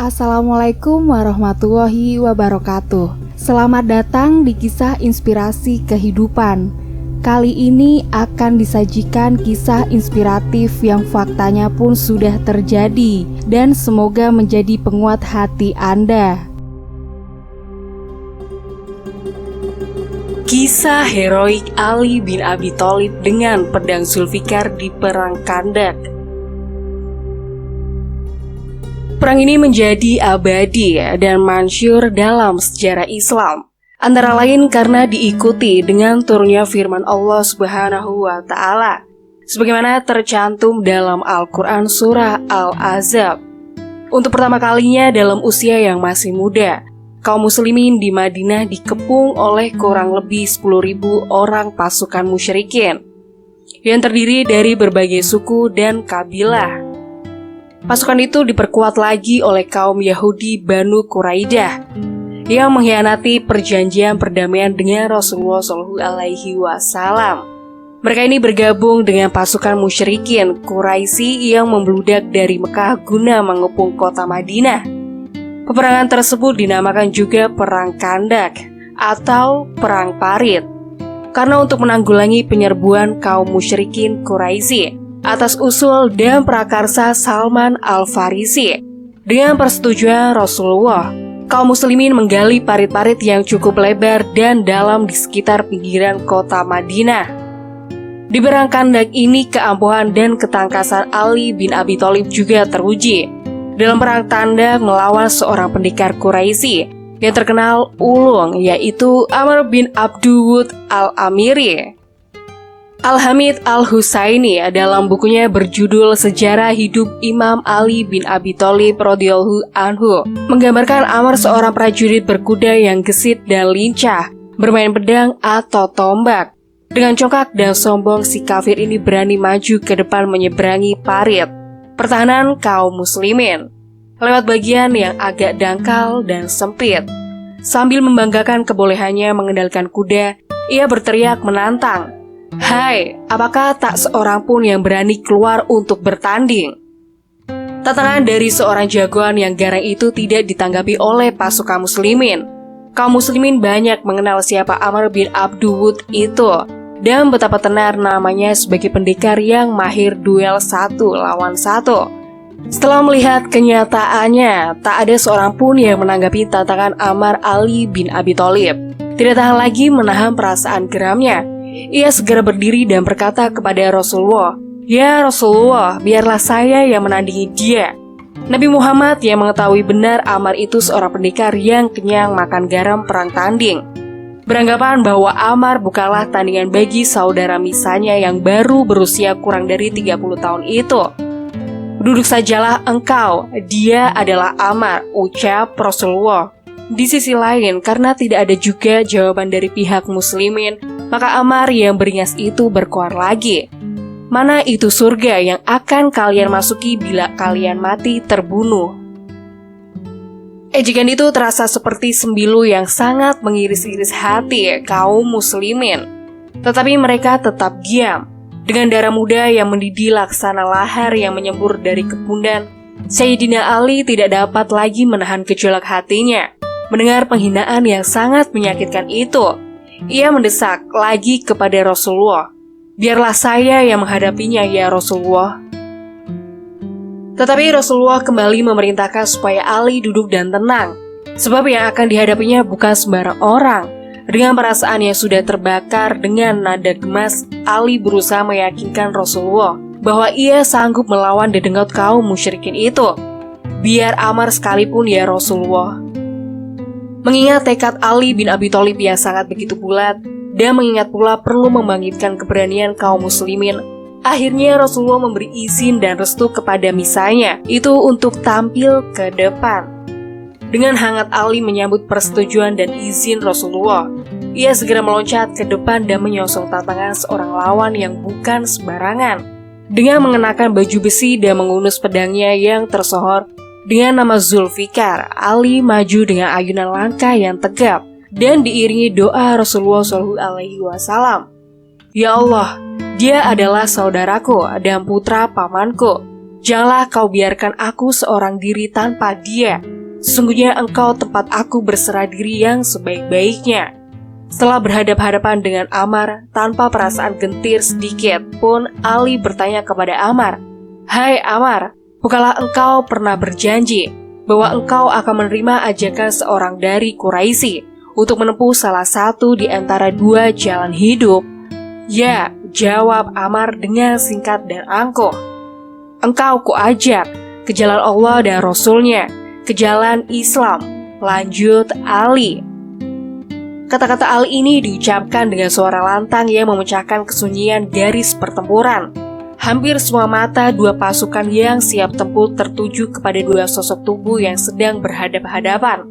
Assalamualaikum warahmatullahi wabarakatuh. Selamat datang di kisah inspirasi kehidupan. Kali ini akan disajikan kisah inspiratif yang faktanya pun sudah terjadi dan semoga menjadi penguat hati Anda. Kisah heroik Ali bin Abi Thalib dengan pedang Zulfikar di Perang Khandaq. Perang ini menjadi abadi dan masyhur dalam sejarah Islam, antara lain karena diikuti dengan turunnya firman Allah Subhanahu wa Ta'ala, sebagaimana tercantum dalam Al-Quran Surah Al-Ahzab. Untuk pertama kalinya dalam usia yang masih muda, kaum muslimin di Madinah dikepung oleh kurang lebih 10.000 orang pasukan musyrikin yang terdiri dari berbagai suku dan kabilah. Pasukan itu diperkuat lagi oleh kaum Yahudi Banu Quraidah yang mengkhianati perjanjian perdamaian dengan Rasulullah SAW. Mereka ini bergabung dengan pasukan musyrikin Quraisy yang membludak dari Mekah guna mengepung kota Madinah. Peperangan tersebut dinamakan juga Perang Khandaq atau Perang Parit, karena untuk menanggulangi penyerbuan kaum musyrikin Quraisy atas usul dan prakarsa Salman Al-Farisi. Dengan persetujuan Rasulullah, kaum muslimin menggali parit-parit yang cukup lebar dan dalam di sekitar pinggiran kota Madinah. Di Perang Khandaq ini keampuhan dan ketangkasan Ali bin Abi Thalib juga teruji. Dalam Perang Khandaq melawan seorang pendekar Quraisy yang terkenal ulung, yaitu Amr bin Abduwud Al-Amiri. Al-Hamid Al-Husaini dalam bukunya berjudul Sejarah Hidup Imam Ali bin Abi Thalib radhiyallahu anhu menggambarkan Amr seorang prajurit berkuda yang gesit dan lincah, bermain pedang atau tombak. Dengan congkak dan sombong, si kafir ini berani maju ke depan menyeberangi parit pertahanan kaum muslimin lewat bagian yang agak dangkal dan sempit. Sambil membanggakan kebolehannya mengendalikan kuda, ia berteriak menantang, "Hai, apakah tak seorang pun yang berani keluar untuk bertanding?" Tantangan dari seorang jagoan yang garang itu tidak ditanggapi oleh pasukan muslimin. Kaum muslimin banyak mengenal siapa Amr bin Abduwud itu dan betapa tenar namanya sebagai pendekar yang mahir duel 1 lawan 1. Setelah melihat kenyataannya, tak ada seorang pun yang menanggapi tantangan Amr Ali bin Abi Thalib. Tidak tahan lagi menahan perasaan geramnya. Ia segera berdiri dan berkata kepada Rasulullah, "Ya Rasulullah, biarlah saya yang menandingi dia." Nabi Muhammad yang mengetahui benar Amr itu seorang pendekar yang kenyang makan garam perang tanding, beranggapan bahwa Amr bukanlah tandingan bagi saudara misalnya yang baru berusia kurang dari 30 tahun itu. "Duduk sajalah engkau, dia adalah Amr," ucap Rasulullah. Di sisi lain, karena tidak ada juga jawaban dari pihak muslimin, maka Amr yang beringas itu berkoar lagi, "Mana itu surga yang akan kalian masuki bila kalian mati terbunuh?" Ejekan itu terasa seperti sembilu yang sangat mengiris-iris hati kaum muslimin. Tetapi mereka tetap diam. Dengan darah muda yang mendidih laksana lahar yang menyembur dari kepundan, Sayyidina Ali tidak dapat lagi menahan gejolak hatinya. Mendengar penghinaan yang sangat menyakitkan itu, ia mendesak lagi kepada Rasulullah, "Biarlah saya yang menghadapinya ya Rasulullah." Tetapi Rasulullah kembali memerintahkan supaya Ali duduk dan tenang, sebab yang akan dihadapinya bukan sembarang orang. Dengan perasaan yang sudah terbakar, dengan nada gemas, Ali berusaha meyakinkan Rasulullah bahwa ia sanggup melawan dedengot kaum musyrikin itu. "Biar Amr sekalipun ya Rasulullah." Mengingat tekad Ali bin Abi Thalib yang sangat begitu bulat, dan mengingat pula perlu membangkitkan keberanian kaum muslimin, akhirnya Rasulullah memberi izin dan restu kepada misalnya itu untuk tampil ke depan. Dengan hangat Ali menyambut persetujuan dan izin Rasulullah. Ia segera meloncat ke depan dan menyongsong tantangan seorang lawan yang bukan sembarangan. Dengan mengenakan baju besi dan mengunus pedangnya yang tersohor dengan nama Zulfikar, Ali maju dengan ayunan langkah yang tegap dan diiringi doa Rasulullah SAW. "Ya Allah, dia adalah saudaraku dan putra pamanku. Janganlah kau biarkan aku seorang diri tanpa dia. Sesungguhnya engkau tempat aku berserah diri yang sebaik-baiknya. Setelah berhadap-hadapan dengan Ammar, tanpa perasaan gentir sedikit pun, Ali bertanya kepada Ammar, "Hai Ammar, bukankah engkau pernah berjanji bahwa engkau akan menerima ajakan seorang dari Quraisy untuk menempuh salah satu di antara dua jalan hidup?" "Ya," jawab Ammar dengan singkat dan angkuh. "Engkau kuajak ke jalan Allah dan Rasul-Nya, ke jalan Islam," lanjut Ali. Kata-kata Ali ini diucapkan dengan suara lantang yang memecahkan kesunyian garis pertempuran. Hampir semua mata dua pasukan yang siap tempur tertuju kepada dua sosok tubuh yang sedang berhadap-hadapan.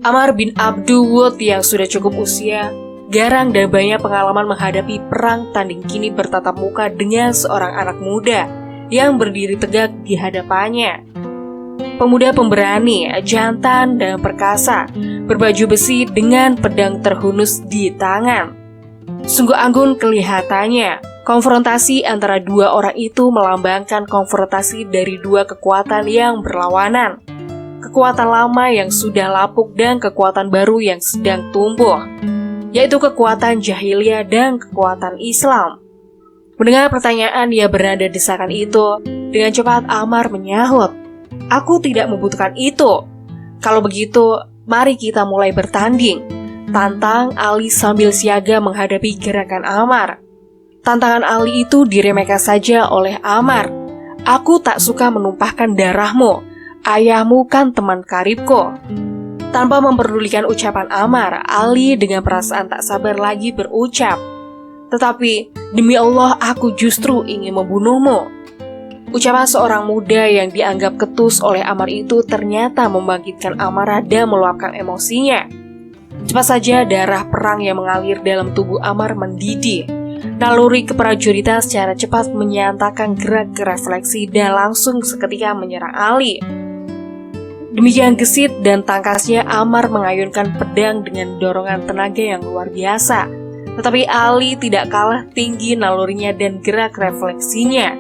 Ammar bin Abdu Wud yang sudah cukup usia, garang dan banyak pengalaman menghadapi perang tanding kini bertatap muka dengan seorang anak muda yang berdiri tegak di hadapannya. Pemuda pemberani, jantan dan perkasa, berbaju besi dengan pedang terhunus di tangan. Sungguh anggun kelihatannya. Konfrontasi antara dua orang itu melambangkan konfrontasi dari dua kekuatan yang berlawanan. Kekuatan lama yang sudah lapuk dan kekuatan baru yang sedang tumbuh, yaitu kekuatan jahiliyah dan kekuatan Islam. Mendengar pertanyaan yang bernada desakan itu, dengan cepat Ammar menyahut, "Aku tidak membutuhkan itu. Kalau begitu, mari kita mulai bertanding," tantang Ali sambil siaga menghadapi gerakan Ammar. Tantangan Ali itu diremehkan saja oleh Ammar. "Aku tak suka menumpahkan darahmu. Ayahmu kan teman karibku." Tanpa memperdulikan ucapan Ammar, Ali dengan perasaan tak sabar lagi berucap, "Tetapi demi Allah aku justru ingin membunuhmu." Ucapan seorang muda yang dianggap ketus oleh Ammar itu ternyata membangkitkan amarah dan meluapkan emosinya. Cepat saja darah perang yang mengalir dalam tubuh Ammar mendidih. Naluri keprajuritan secara cepat menyatakan gerak ke refleksi dan langsung seketika menyerang Ali. Demikian gesit dan tangkasnya Ammar mengayunkan pedang dengan dorongan tenaga yang luar biasa. Tetapi Ali tidak kalah tinggi nalurinya dan gerak refleksinya.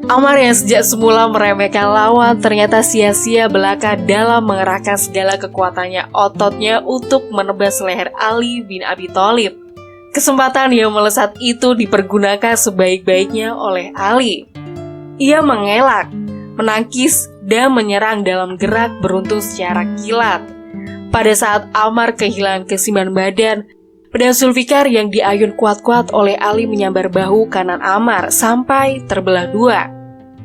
Ammar yang sejak semula meremehkan lawan ternyata sia-sia belaka dalam mengerahkan segala kekuatannya ototnya untuk menebas leher Ali bin Abi Thalib. Kesempatan yang melesat itu dipergunakan sebaik-baiknya oleh Ali. Ia mengelak, menangkis, dan menyerang dalam gerak beruntun secara kilat. Pada saat Ammar kehilangan keseimbangan badan, pedang Zulfikar yang diayun kuat-kuat oleh Ali menyambar bahu kanan Ammar sampai terbelah dua.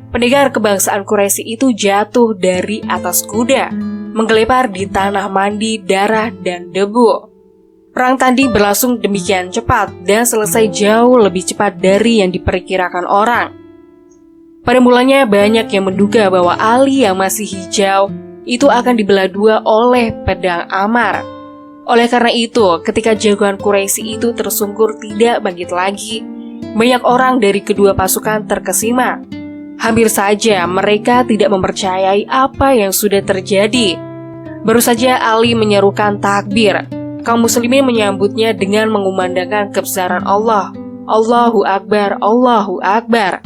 Pendekar kebangsaan Quraisy itu jatuh dari atas kuda, menggelepar di tanah mandi darah dan debu. Perang tanding berlangsung demikian cepat dan selesai jauh lebih cepat dari yang diperkirakan orang. Pada mulanya banyak yang menduga bahwa Ali yang masih hijau itu akan dibelah dua oleh pedang Ammar. Oleh karena itu, ketika jagoan Quraisy itu tersungkur tidak bangkit lagi, banyak orang dari kedua pasukan terkesima. Hampir saja mereka tidak mempercayai apa yang sudah terjadi. Baru saja Ali menyerukan takbir, kaum muslimin menyambutnya dengan mengumandangkan kebesaran Allah. Allahu Akbar, Allahu Akbar.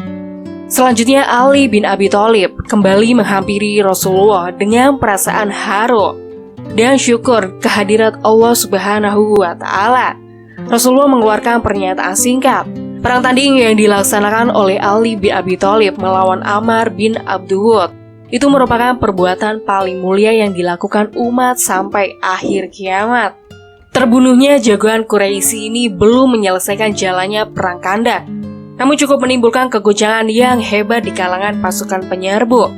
Selanjutnya Ali bin Abi Thalib kembali menghampiri Rasulullah dengan perasaan haru dan syukur kehadirat Allah Subhanahu wa Ta'ala. Rasulullah mengeluarkan pernyataan singkat. Perang tanding yang dilaksanakan oleh Ali bin Abi Thalib melawan Ammar bin Abdu Wud itu merupakan perbuatan paling mulia yang dilakukan umat sampai akhir kiamat. Terbunuhnya jagoan Quraisy ini belum menyelesaikan jalannya perang Khandaq, namun cukup menimbulkan kegoncangan yang hebat di kalangan pasukan penyerbu.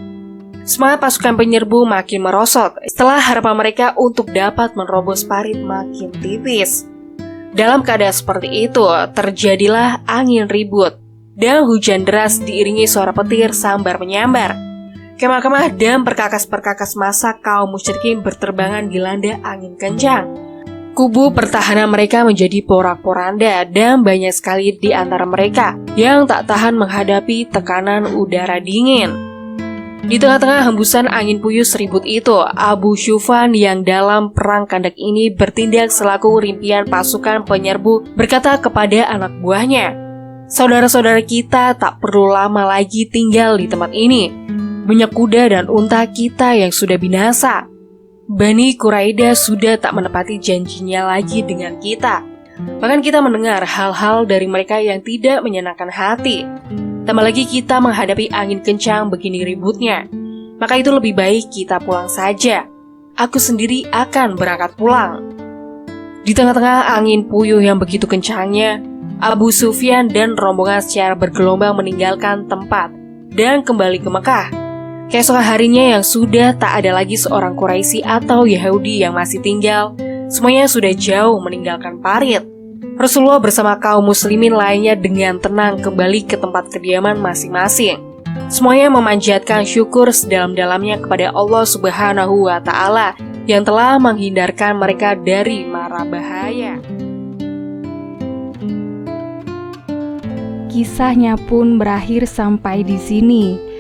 Semangat pasukan penyerbu makin merosot setelah harapan mereka untuk dapat menerobos parit makin tipis. Dalam keadaan seperti itu, terjadilah angin ribut dan hujan deras diiringi suara petir sambar menyambar. Kemah-kemah dan perkakas-perkakas massa kaum musyrikin berterbangan dilanda angin kencang. Kubu pertahanan mereka menjadi porak-poranda dan banyak sekali di antara mereka yang tak tahan menghadapi tekanan udara dingin. Di tengah-tengah hembusan angin puyuh seribut itu, Abu Syufan yang dalam perang Khandaq ini bertindak selaku rimpian pasukan penyerbu berkata kepada anak buahnya, "Saudara-saudara kita tak perlu lama lagi tinggal di tempat ini. Banyak kuda dan unta kita yang sudah binasa. Bani Quraidah sudah tak menepati janjinya lagi dengan kita. Bahkan kita mendengar hal-hal dari mereka yang tidak menyenangkan hati. Tambah lagi kita menghadapi angin kencang begini ributnya. Maka itu lebih baik kita pulang saja. Aku sendiri akan berangkat pulang. Di tengah-tengah angin puyuh yang begitu kencangnya, Abu Sufyan dan rombongan secara bergelombang meninggalkan tempat dan kembali ke Mekah. Keesokan harinya yang sudah tak ada lagi seorang Quraisy atau Yahudi yang masih tinggal, semuanya sudah jauh meninggalkan parit. Rasulullah bersama kaum muslimin lainnya dengan tenang kembali ke tempat kediaman masing-masing. Semuanya memanjatkan syukur sedalam-dalamnya kepada Allah Subhanahu wa Ta'ala yang telah menghindarkan mereka dari mara bahaya. Kisahnya pun berakhir sampai di sini.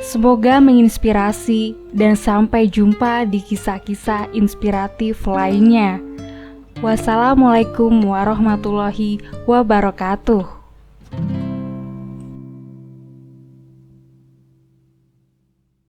Semoga menginspirasi dan sampai jumpa di kisah-kisah inspiratif lainnya. Wassalamualaikum warahmatullahi wabarakatuh.